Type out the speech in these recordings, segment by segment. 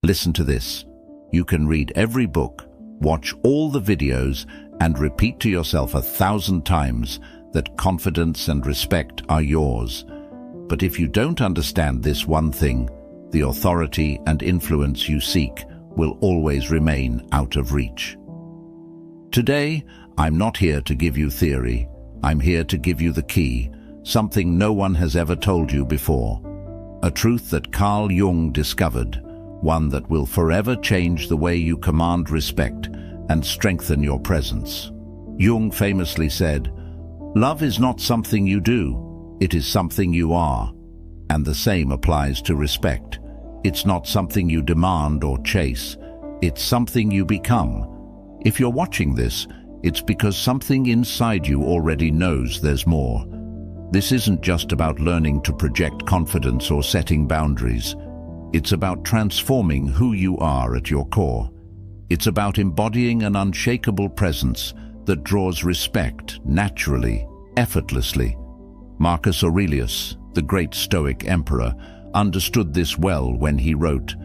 Listen to this. You can read every book, watch all the videos, and repeat to yourself 1,000 times that confidence and respect are yours. But if you don't understand this one thing, the authority and influence you seek will always remain out of reach. Today, I'm not here to give you theory. I'm here to give you the key, something no one has ever told you before. A truth that Carl Jung discovered, one that will forever change the way you command respect and strengthen your presence. Jung famously said, "Love is not something you do, it is something you are." And the same applies to respect. It's not something you demand or chase, it's something you become. If you're watching this, it's because something inside you already knows there's more. This isn't just about learning to project confidence or setting boundaries. It's about transforming who you are at your core. It's about embodying an unshakable presence that draws respect naturally, effortlessly. Marcus Aurelius, the great Stoic emperor, understood this well when he wrote,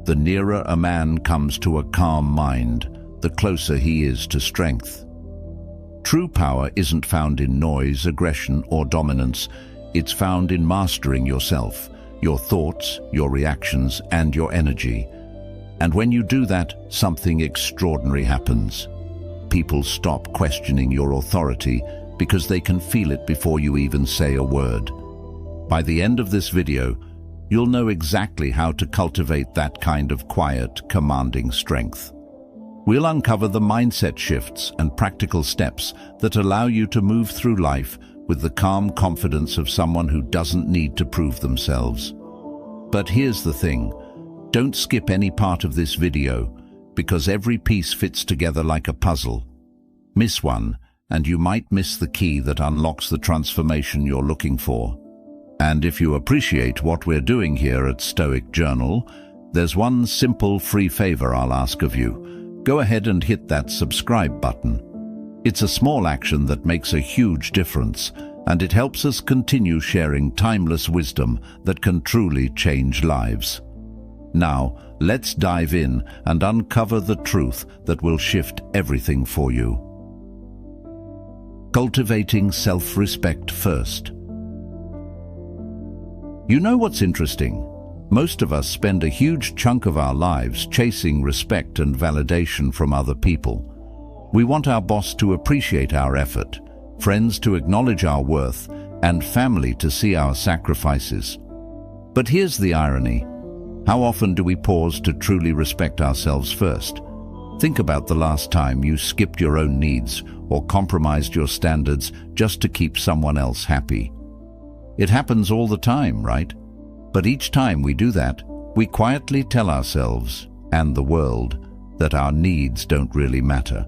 "The nearer a man comes to a calm mind, the closer he is to strength." True power isn't found in noise, aggression, or dominance. It's found in mastering yourself, your thoughts, your reactions, and your energy. And when you do that, something extraordinary happens. People stop questioning your authority because they can feel it before you even say a word. By the end of this video, you'll know exactly how to cultivate that kind of quiet, commanding strength. We'll uncover the mindset shifts and practical steps that allow you to move through life with the calm confidence of someone who doesn't need to prove themselves. But here's the thing, don't skip any part of this video, because every piece fits together like a puzzle. Miss one, and you might miss the key that unlocks the transformation you're looking for. And if you appreciate what we're doing here at Stoic Journal, there's one simple free favor I'll ask of you. Go ahead and hit that subscribe button. It's a small action that makes a huge difference, and it helps us continue sharing timeless wisdom that can truly change lives. Now, let's dive in and uncover the truth that will shift everything for you. Cultivating self-respect first. You know what's interesting? Most of us spend a huge chunk of our lives chasing respect and validation from other people. We want our boss to appreciate our effort, friends to acknowledge our worth, and family to see our sacrifices. But here's the irony. How often do we pause to truly respect ourselves first? Think about the last time you skipped your own needs or compromised your standards just to keep someone else happy. It happens all the time, right? But each time we do that, we quietly tell ourselves and the world that our needs don't really matter.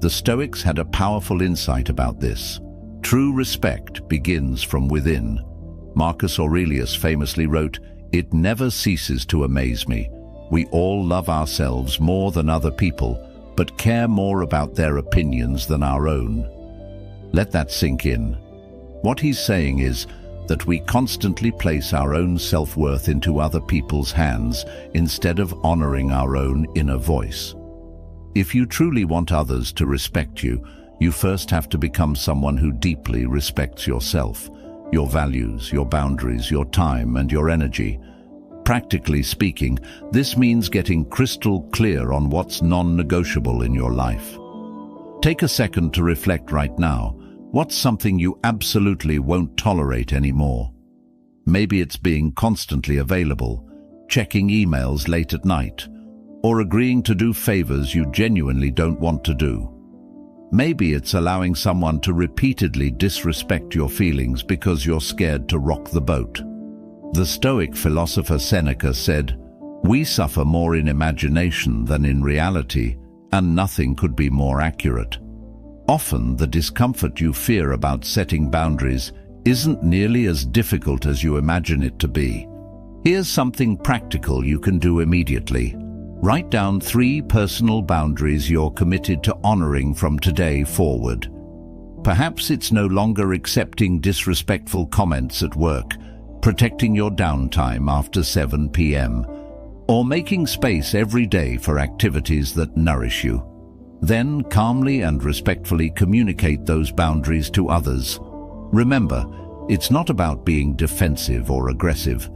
The Stoics had a powerful insight about this. True respect begins from within. Marcus Aurelius famously wrote, "It never ceases to amaze me. We all love ourselves more than other people, but care more about their opinions than our own." Let that sink in. What he's saying is that we constantly place our own self-worth into other people's hands instead of honoring our own inner voice. If you truly want others to respect you, you first have to become someone who deeply respects yourself, your values, your boundaries, your time, and your energy. Practically speaking, this means getting crystal clear on what's non-negotiable in your life. Take a second to reflect right now. What's something you absolutely won't tolerate anymore? Maybe it's being constantly available, checking emails late at night, or agreeing to do favors you genuinely don't want to do. Maybe it's allowing someone to repeatedly disrespect your feelings because you're scared to rock the boat. The Stoic philosopher Seneca said, "We suffer more in imagination than in reality, and nothing could be more accurate." Often, the discomfort you fear about setting boundaries isn't nearly as difficult as you imagine it to be. Here's something practical you can do immediately. Write down 3 personal boundaries you're committed to honoring from today forward. Perhaps it's no longer accepting disrespectful comments at work, protecting your downtime after 7 p.m., or making space every day for activities that nourish you. Then calmly and respectfully communicate those boundaries to others. Remember, it's not about being defensive or aggressive.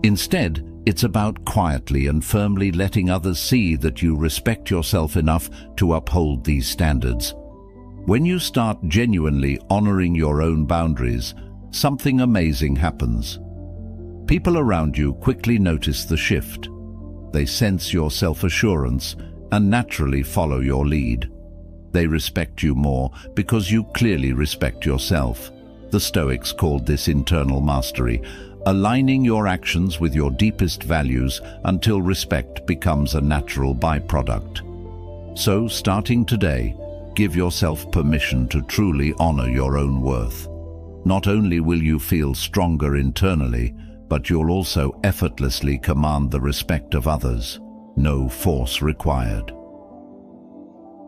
Instead, it's about quietly and firmly letting others see that you respect yourself enough to uphold these standards. When you start genuinely honoring your own boundaries, something amazing happens. People around you quickly notice the shift. They sense your self-assurance and naturally follow your lead. They respect you more because you clearly respect yourself. The Stoics called this internal mastery, aligning your actions with your deepest values until respect becomes a natural byproduct. So, starting today, give yourself permission to truly honor your own worth. Not only will you feel stronger internally, but you'll also effortlessly command the respect of others. No force required.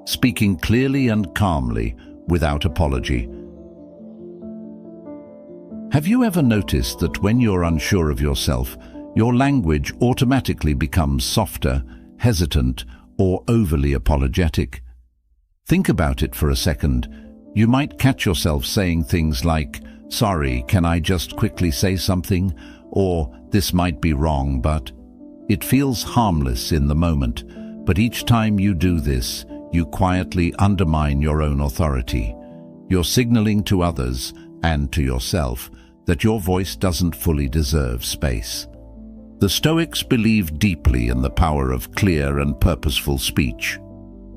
Speaking clearly and calmly, without apology. Have you ever noticed that when you're unsure of yourself, your language automatically becomes softer, hesitant, or overly apologetic? Think about it for a second. You might catch yourself saying things like, "Sorry, can I just quickly say something?" Or, "This might be wrong, but..." It feels harmless in the moment, but each time you do this, you quietly undermine your own authority. You're signaling to others, and to yourself, that your voice doesn't fully deserve space. The Stoics believed deeply in the power of clear and purposeful speech.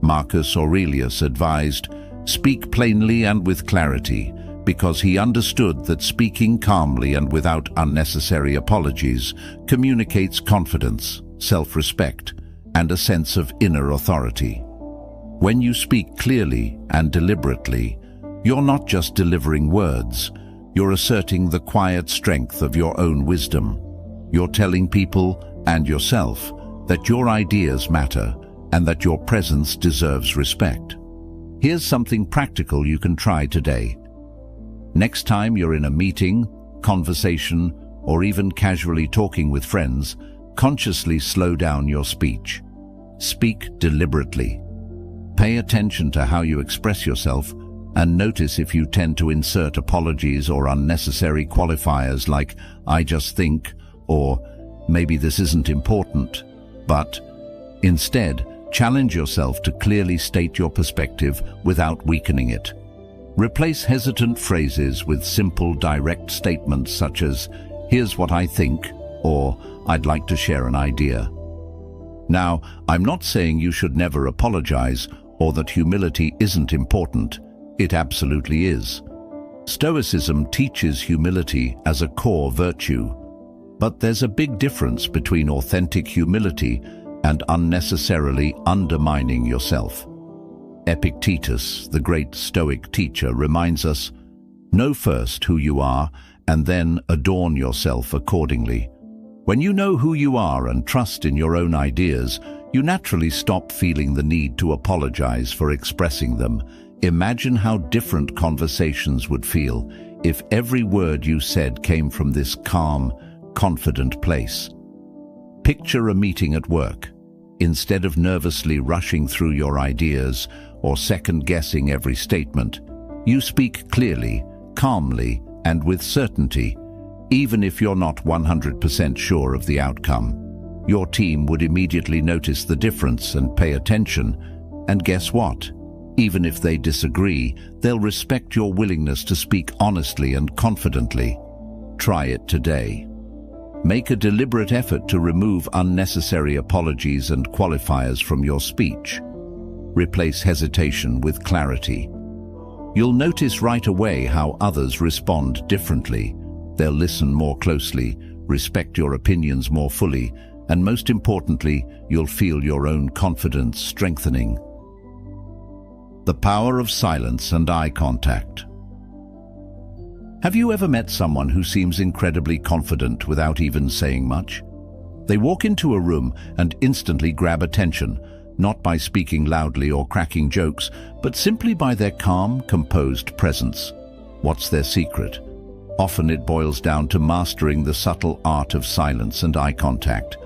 Marcus Aurelius advised, "Speak plainly and with clarity," because he understood that speaking calmly and without unnecessary apologies communicates confidence, self-respect, and a sense of inner authority. When you speak clearly and deliberately, you're not just delivering words, you're asserting the quiet strength of your own wisdom. You're telling people and yourself that your ideas matter and that your presence deserves respect. Here's something practical you can try today. Next time you're in a meeting, conversation, or even casually talking with friends, consciously slow down your speech. Speak deliberately. Pay attention to how you express yourself and notice if you tend to insert apologies or unnecessary qualifiers like "I just think" or "maybe this isn't important." But instead, challenge yourself to clearly state your perspective without weakening it. Replace hesitant phrases with simple, direct statements such as, "Here's what I think," or "I'd like to share an idea." Now, I'm not saying you should never apologize or that humility isn't important. It absolutely is. Stoicism teaches humility as a core virtue. But there's a big difference between authentic humility and unnecessarily undermining yourself. Epictetus, the great Stoic teacher, reminds us, "Know first who you are and then adorn yourself accordingly." When you know who you are and trust in your own ideas, you naturally stop feeling the need to apologize for expressing them. Imagine how different conversations would feel if every word you said came from this calm, confident place. Picture a meeting at work. Instead of nervously rushing through your ideas or second-guessing every statement, you speak clearly, calmly, and with certainty. Even if you're not 100% sure of the outcome, your team would immediately notice the difference and pay attention. And guess what? Even if they disagree, they'll respect your willingness to speak honestly and confidently. Try it today. Make a deliberate effort to remove unnecessary apologies and qualifiers from your speech. Replace hesitation with clarity. You'll notice right away how others respond differently. They'll listen more closely, respect your opinions more fully, and most importantly, you'll feel your own confidence strengthening. The power of silence and eye contact. Have you ever met someone who seems incredibly confident without even saying much? They walk into a room and instantly grab attention, not by speaking loudly or cracking jokes, but simply by their calm, composed presence. What's their secret? Often it boils down to mastering the subtle art of silence and eye contact.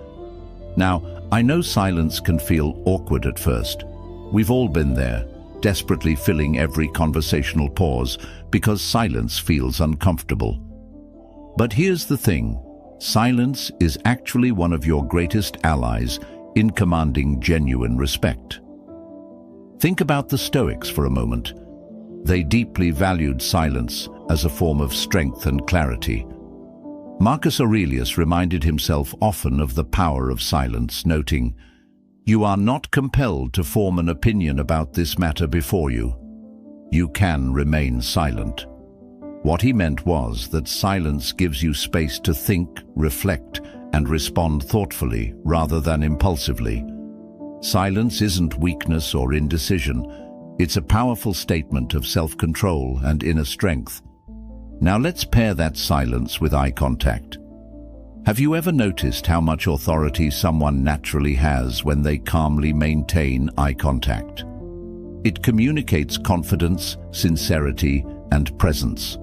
Now, I know silence can feel awkward at first. We've all been there, desperately filling every conversational pause because silence feels uncomfortable. But here's the thing, silence is actually one of your greatest allies in commanding genuine respect. Think about the Stoics for a moment. They deeply valued silence as a form of strength and clarity. Marcus Aurelius reminded himself often of the power of silence, noting, "You are not compelled to form an opinion about this matter before you. You can remain silent." What he meant was that silence gives you space to think, reflect, and respond thoughtfully rather than impulsively. Silence isn't weakness or indecision. It's a powerful statement of self-control and inner strength. Now let's pair that silence with eye contact. Have you ever noticed how much authority someone naturally has when they calmly maintain eye contact? It communicates confidence, sincerity, and presence.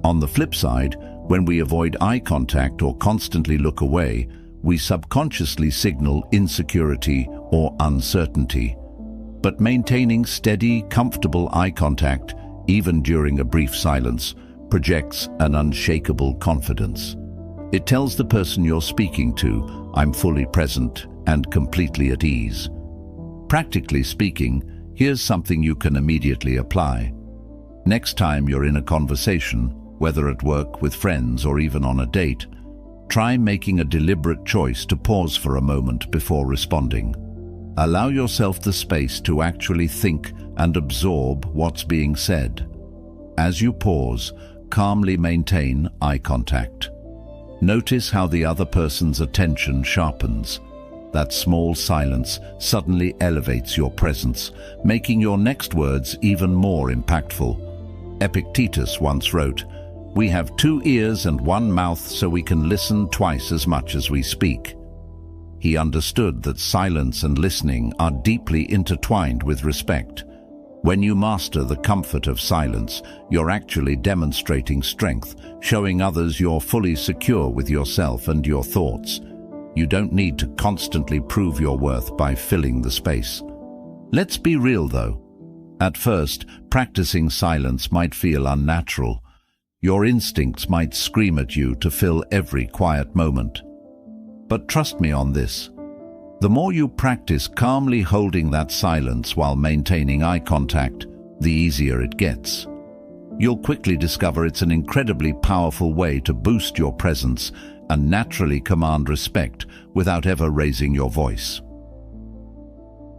On the flip side, when we avoid eye contact or constantly look away, we subconsciously signal insecurity or uncertainty. But maintaining steady, comfortable eye contact, even during a brief silence, projects an unshakable confidence. It tells the person you're speaking to, "I'm fully present and completely at ease." Practically speaking, here's something you can immediately apply. Next time you're in a conversation, whether at work, with friends, or even on a date, try making a deliberate choice to pause for a moment before responding. Allow yourself the space to actually think and absorb what's being said. As you pause, calmly maintain eye contact. Notice how the other person's attention sharpens. That small silence suddenly elevates your presence, making your next words even more impactful. Epictetus once wrote, "We have 2 ears and 1 mouth so we can listen twice as much as we speak." He understood that silence and listening are deeply intertwined with respect. When you master the comfort of silence, you're actually demonstrating strength, showing others you're fully secure with yourself and your thoughts. You don't need to constantly prove your worth by filling the space. Let's be real though. At first, practicing silence might feel unnatural. Your instincts might scream at you to fill every quiet moment. But trust me on this. The more you practice calmly holding that silence while maintaining eye contact, the easier it gets. You'll quickly discover it's an incredibly powerful way to boost your presence and naturally command respect without ever raising your voice.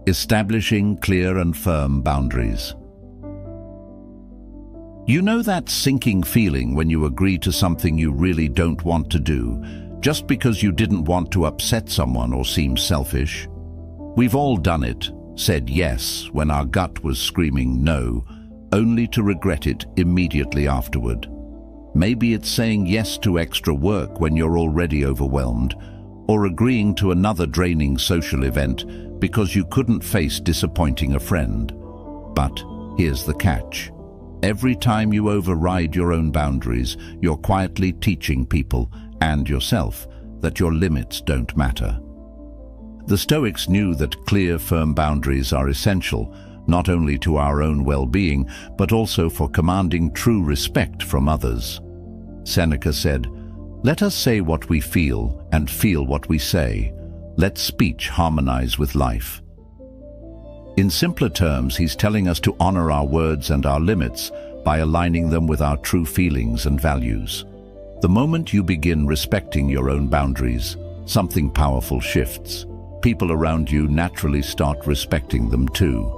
Establishing clear and firm boundaries. You know that sinking feeling when you agree to something you really don't want to do, just because you didn't want to upset someone or seem selfish? We've all done it, said yes when our gut was screaming no, only to regret it immediately afterward. Maybe it's saying yes to extra work when you're already overwhelmed, or agreeing to another draining social event because you couldn't face disappointing a friend. But here's the catch. Every time you override your own boundaries, you're quietly teaching people and yourself that your limits don't matter. The Stoics knew that clear, firm boundaries are essential, not only to our own well-being, but also for commanding true respect from others. Seneca said, "Let us say what we feel and feel what we say. Let speech harmonize with life." In simpler terms, he's telling us to honor our words and our limits by aligning them with our true feelings and values. The moment you begin respecting your own boundaries, something powerful shifts. People around you naturally start respecting them too.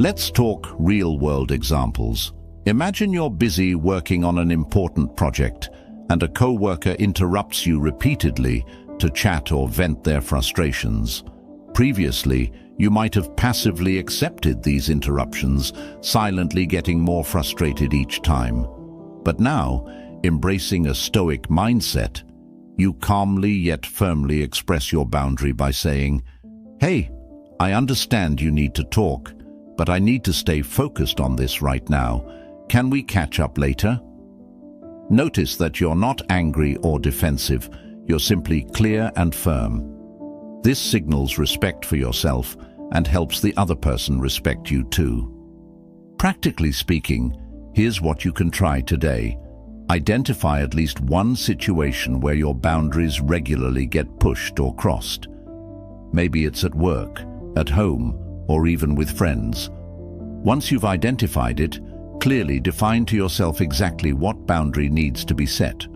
Let's talk real-world examples. Imagine you're busy working on an important project, and a co-worker interrupts you repeatedly to chat or vent their frustrations. Previously, you might have passively accepted these interruptions, silently getting more frustrated each time. But now, embracing a stoic mindset, you calmly yet firmly express your boundary by saying, "Hey, I understand you need to talk, but I need to stay focused on this right now. Can we catch up later?" Notice that you're not angry or defensive, you're simply clear and firm. This signals respect for yourself and helps the other person respect you too. Practically speaking, here's what you can try today. Identify at least one situation where your boundaries regularly get pushed or crossed. Maybe it's at work, at home, or even with friends. Once you've identified it, clearly define to yourself exactly what boundary needs to be set.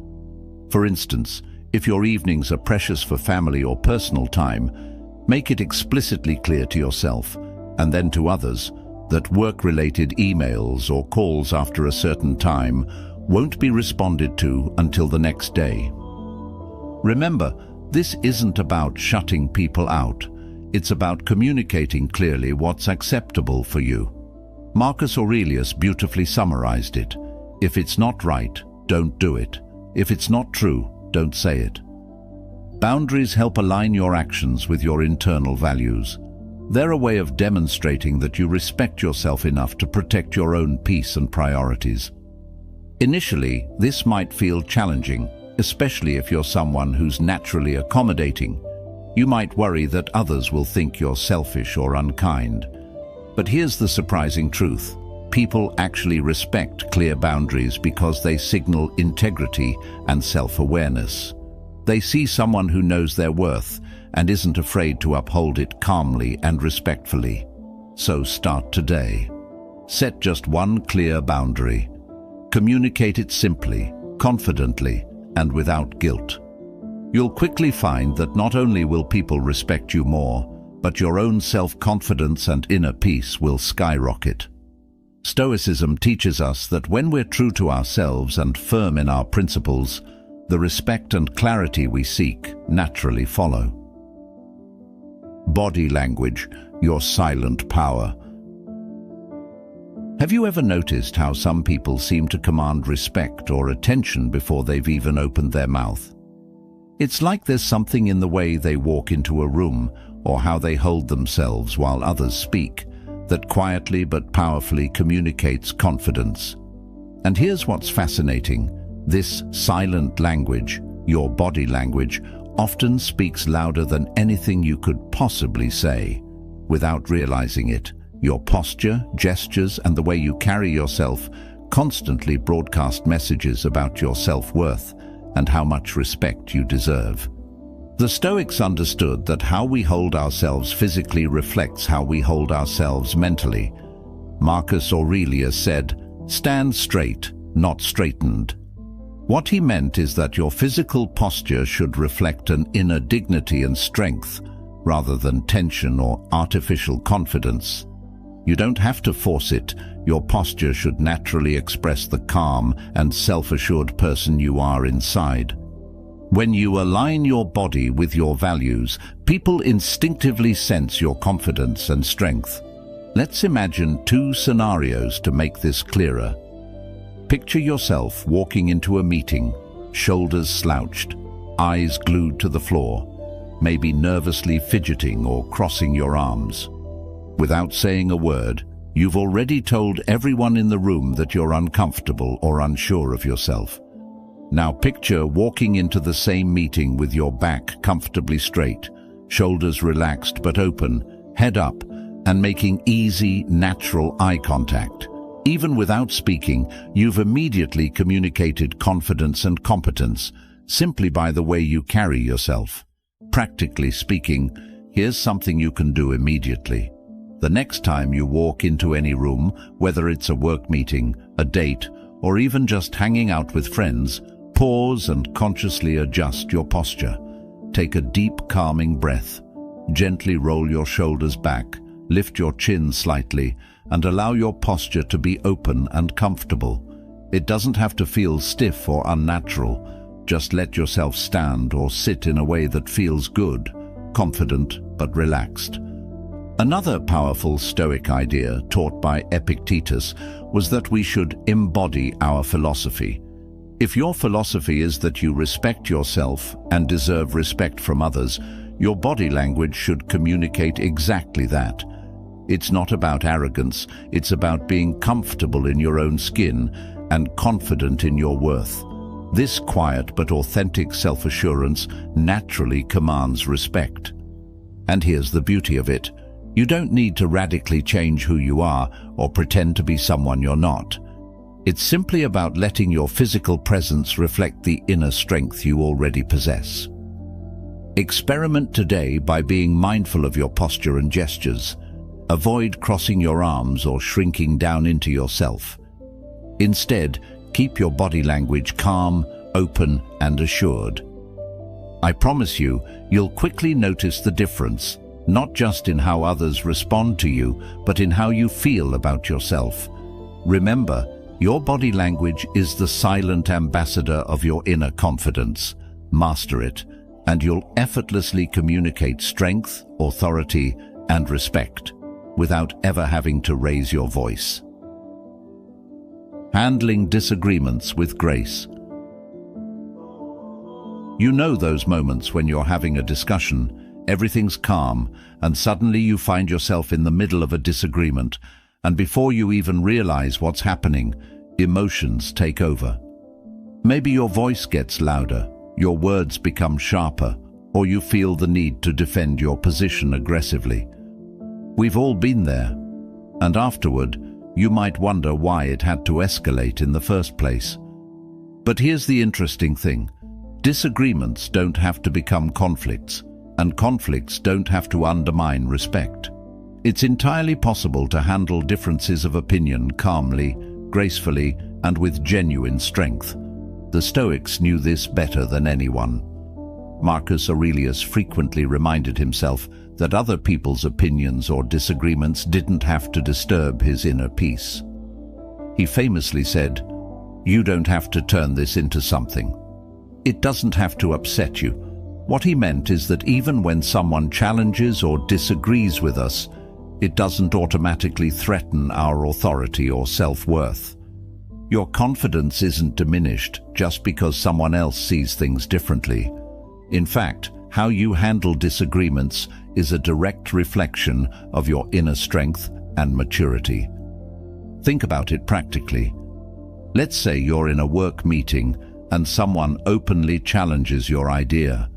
For instance, if your evenings are precious for family or personal time, make it explicitly clear to yourself, and then to others, that work-related emails or calls after a certain time won't be responded to until the next day. Remember, this isn't about shutting people out. It's about communicating clearly what's acceptable for you. Marcus Aurelius beautifully summarized it. If it's not right, don't do it. If it's not true, don't say it. Boundaries help align your actions with your internal values. They're a way of demonstrating that you respect yourself enough to protect your own peace and priorities. Initially, this might feel challenging, especially if you're someone who's naturally accommodating. You might worry that others will think you're selfish or unkind. But here's the surprising truth. People actually respect clear boundaries because they signal integrity and self-awareness. They see someone who knows their worth and isn't afraid to uphold it calmly and respectfully. So start today. Set just one clear boundary. Communicate it simply, confidently, and without guilt. You'll quickly find that not only will people respect you more, but your own self-confidence and inner peace will skyrocket. Stoicism teaches us that when we're true to ourselves and firm in our principles, the respect and clarity we seek naturally follow. Body language, your silent power. Have you ever noticed how some people seem to command respect or attention before they've even opened their mouth? It's like there's something in the way they walk into a room or how they hold themselves while others speak that quietly but powerfully communicates confidence. And here's what's fascinating. This silent language, your body language, often speaks louder than anything you could possibly say. Without realizing it, your posture, gestures, and the way you carry yourself constantly broadcast messages about your self-worth and how much respect you deserve. The Stoics understood that how we hold ourselves physically reflects how we hold ourselves mentally. Marcus Aurelius said, "Stand straight, not straightened." What he meant is that your physical posture should reflect an inner dignity and strength, rather than tension or artificial confidence. You don't have to force it. Your posture should naturally express the calm and self-assured person you are inside. When you align your body with your values, people instinctively sense your confidence and strength. Let's imagine two scenarios to make this clearer. Picture yourself walking into a meeting, shoulders slouched, eyes glued to the floor, maybe nervously fidgeting or crossing your arms. Without saying a word, you've already told everyone in the room that you're uncomfortable or unsure of yourself. Now picture walking into the same meeting with your back comfortably straight, shoulders relaxed but open, head up, and making easy, natural eye contact. Even without speaking, you've immediately communicated confidence and competence, simply by the way you carry yourself. Practically speaking, here's something you can do immediately. The next time you walk into any room, whether it's a work meeting, a date, or even just hanging out with friends, pause and consciously adjust your posture. Take a deep, calming breath. Gently roll your shoulders back, lift your chin slightly, and allow your posture to be open and comfortable. It doesn't have to feel stiff or unnatural. Just let yourself stand or sit in a way that feels good, confident but relaxed. Another powerful Stoic idea taught by Epictetus was that we should embody our philosophy. If your philosophy is that you respect yourself and deserve respect from others, your body language should communicate exactly that. It's not about arrogance, it's about being comfortable in your own skin and confident in your worth. This quiet but authentic self-assurance naturally commands respect. And here's the beauty of it. You don't need to radically change who you are or pretend to be someone you're not. It's simply about letting your physical presence reflect the inner strength you already possess. Experiment today by being mindful of your posture and gestures. Avoid crossing your arms or shrinking down into yourself. Instead, keep your body language calm, open, and assured. I promise you, you'll quickly notice the difference, not just in how others respond to you, but in how you feel about yourself. Remember, your body language is the silent ambassador of your inner confidence. Master it, and you'll effortlessly communicate strength, authority, and respect without ever having to raise your voice. Handling disagreements with grace. You know those moments when you're having a discussion, everything's calm, and suddenly you find yourself in the middle of a disagreement, and before you even realize what's happening, emotions take over. Maybe your voice gets louder, your words become sharper, or you feel the need to defend your position aggressively. We've all been there, and afterward, you might wonder why it had to escalate in the first place. But here's the interesting thing. Disagreements don't have to become conflicts, and conflicts don't have to undermine respect. It's entirely possible to handle differences of opinion calmly, gracefully, and with genuine strength. The Stoics knew this better than anyone. Marcus Aurelius frequently reminded himself that other people's opinions or disagreements didn't have to disturb his inner peace. He famously said, "You don't have to turn this into something. It doesn't have to upset you." What he meant is that even when someone challenges or disagrees with us, it doesn't automatically threaten our authority or self-worth. Your confidence isn't diminished just because someone else sees things differently. In fact, how you handle disagreements is a direct reflection of your inner strength and maturity. Think about it practically. Let's say you're in a work meeting and someone openly challenges your idea.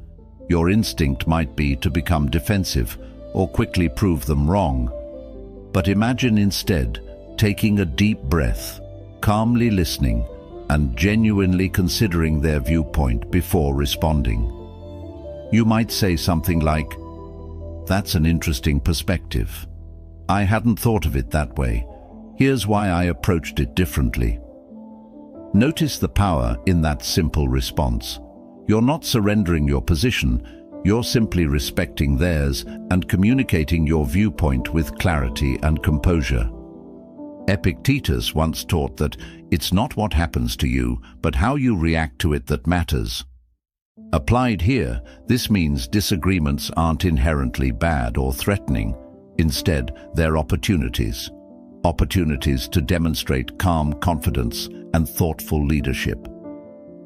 Your instinct might be to become defensive or quickly prove them wrong. But imagine instead taking a deep breath, calmly listening, and genuinely considering their viewpoint before responding. You might say something like, "That's an interesting perspective. I hadn't thought of it that way. Here's why I approached it differently." Notice the power in that simple response. You're not surrendering your position, you're simply respecting theirs and communicating your viewpoint with clarity and composure. Epictetus once taught that it's not what happens to you, but how you react to it that matters. Applied here, this means disagreements aren't inherently bad or threatening. Instead, they're opportunities. Opportunities to demonstrate calm confidence and thoughtful leadership.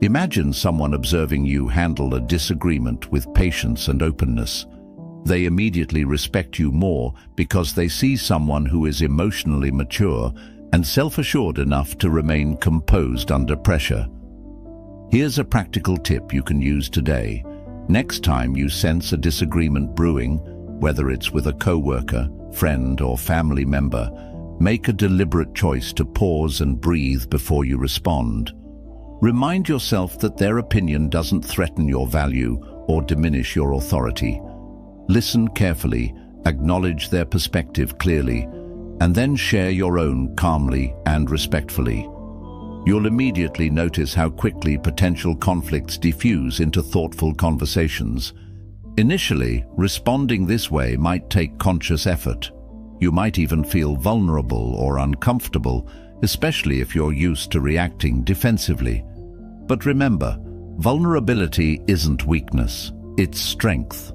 Imagine someone observing you handle a disagreement with patience and openness. They immediately respect you more because they see someone who is emotionally mature and self-assured enough to remain composed under pressure. Here's a practical tip you can use today. Next time you sense a disagreement brewing, whether it's with a coworker, friend, or family member, make a deliberate choice to pause and breathe before you respond. Remind yourself that their opinion doesn't threaten your value or diminish your authority. Listen carefully, acknowledge their perspective clearly, and then share your own calmly and respectfully. You'll immediately notice how quickly potential conflicts diffuse into thoughtful conversations. Initially, responding this way might take conscious effort. You might even feel vulnerable or uncomfortable, especially if you're used to reacting defensively. But remember, vulnerability isn't weakness, it's strength.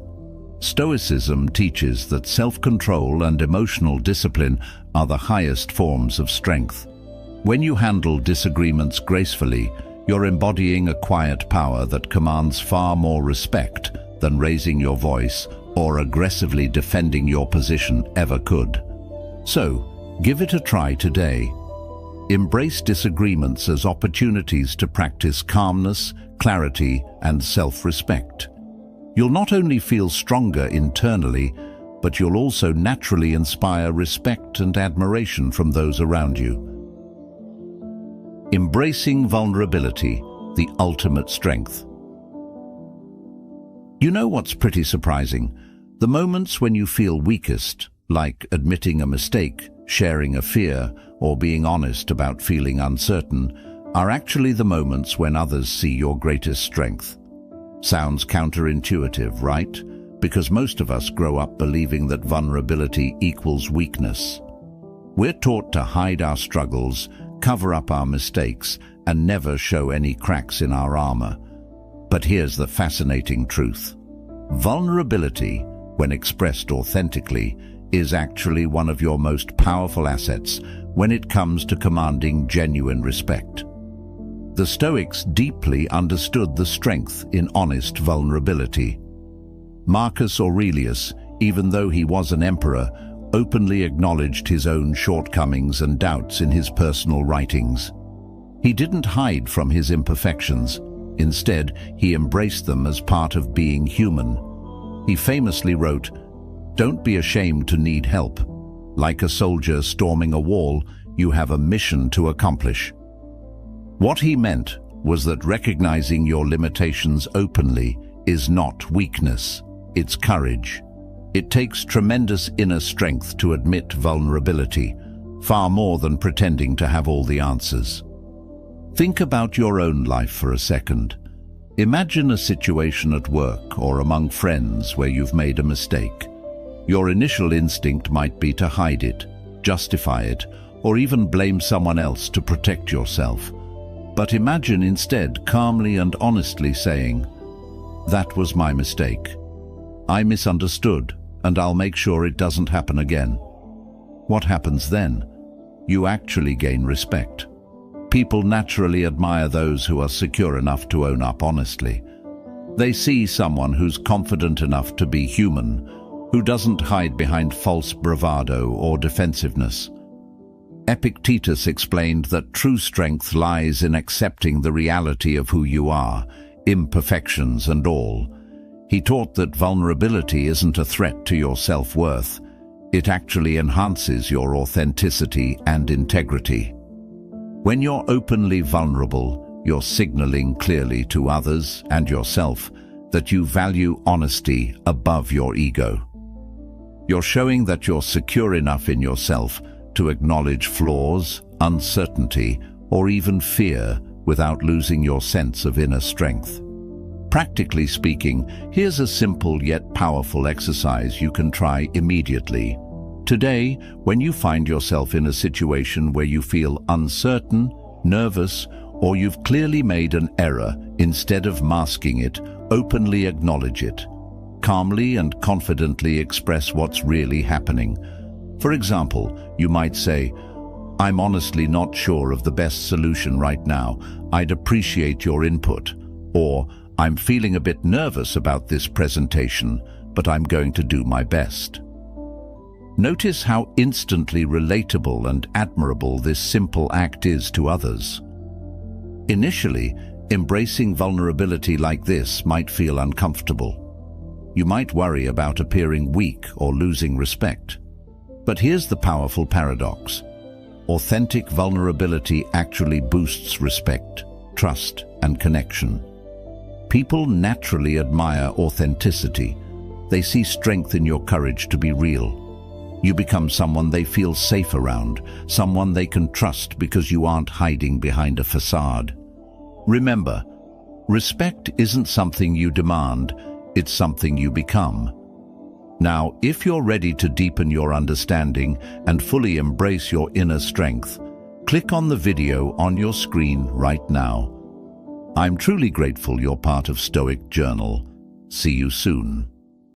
Stoicism teaches that self-control and emotional discipline are the highest forms of strength. When you handle disagreements gracefully, you're embodying a quiet power that commands far more respect than raising your voice or aggressively defending your position ever could. So, give it a try today. Embrace disagreements as opportunities to practice calmness, clarity, and self-respect. You'll not only feel stronger internally, but you'll also naturally inspire respect and admiration from those around you. Embracing vulnerability, the ultimate strength. You know what's pretty surprising? The moments when you feel weakest, like admitting a mistake, sharing a fear, or being honest about feeling uncertain, are actually the moments when others see your greatest strength. Sounds counterintuitive, right? Because most of us grow up believing that vulnerability equals weakness. We're taught to hide our struggles, cover up our mistakes, and never show any cracks in our armor. But here's the fascinating truth. Vulnerability, when expressed authentically, is actually one of your most powerful assets when it comes to commanding genuine respect. The Stoics deeply understood the strength in honest vulnerability. Marcus Aurelius, even though he was an emperor, openly acknowledged his own shortcomings and doubts in his personal writings. He didn't hide from his imperfections. Instead, he embraced them as part of being human. He famously wrote, "Don't be ashamed to need help. Like a soldier storming a wall, you have a mission to accomplish." What he meant was that recognizing your limitations openly is not weakness, it's courage. It takes tremendous inner strength to admit vulnerability, far more than pretending to have all the answers. Think about your own life for a second. Imagine a situation at work or among friends where you've made a mistake. Your initial instinct might be to hide it, justify it, or even blame someone else to protect yourself. But imagine instead calmly and honestly saying, "That was my mistake. I misunderstood, and I'll make sure it doesn't happen again." What happens then? You actually gain respect. People naturally admire those who are secure enough to own up honestly. They see someone who's confident enough to be human, who doesn't hide behind false bravado or defensiveness. Epictetus explained that true strength lies in accepting the reality of who you are, imperfections and all. He taught that vulnerability isn't a threat to your self-worth. It actually enhances your authenticity and integrity. When you're openly vulnerable, you're signaling clearly to others and yourself that you value honesty above your ego. You're showing that you're secure enough in yourself to acknowledge flaws, uncertainty, or even fear without losing your sense of inner strength. Practically speaking, here's a simple yet powerful exercise you can try immediately. Today, when you find yourself in a situation where you feel uncertain, nervous, or you've clearly made an error, instead of masking it, openly acknowledge it. Calmly and confidently express what's really happening. For example, you might say, "I'm honestly not sure of the best solution right now. I'd appreciate your input." Or, "I'm feeling a bit nervous about this presentation, but I'm going to do my best." Notice how instantly relatable and admirable this simple act is to others. Initially, embracing vulnerability like this might feel uncomfortable. You might worry about appearing weak or losing respect. But here's the powerful paradox. Authentic vulnerability actually boosts respect, trust, and connection. People naturally admire authenticity. They see strength in your courage to be real. You become someone they feel safe around, someone they can trust because you aren't hiding behind a facade. Remember, respect isn't something you demand, it's something you become. Now, if you're ready to deepen your understanding and fully embrace your inner strength, click on the video on your screen right now. I'm truly grateful you're part of Stoic Journal. See you soon.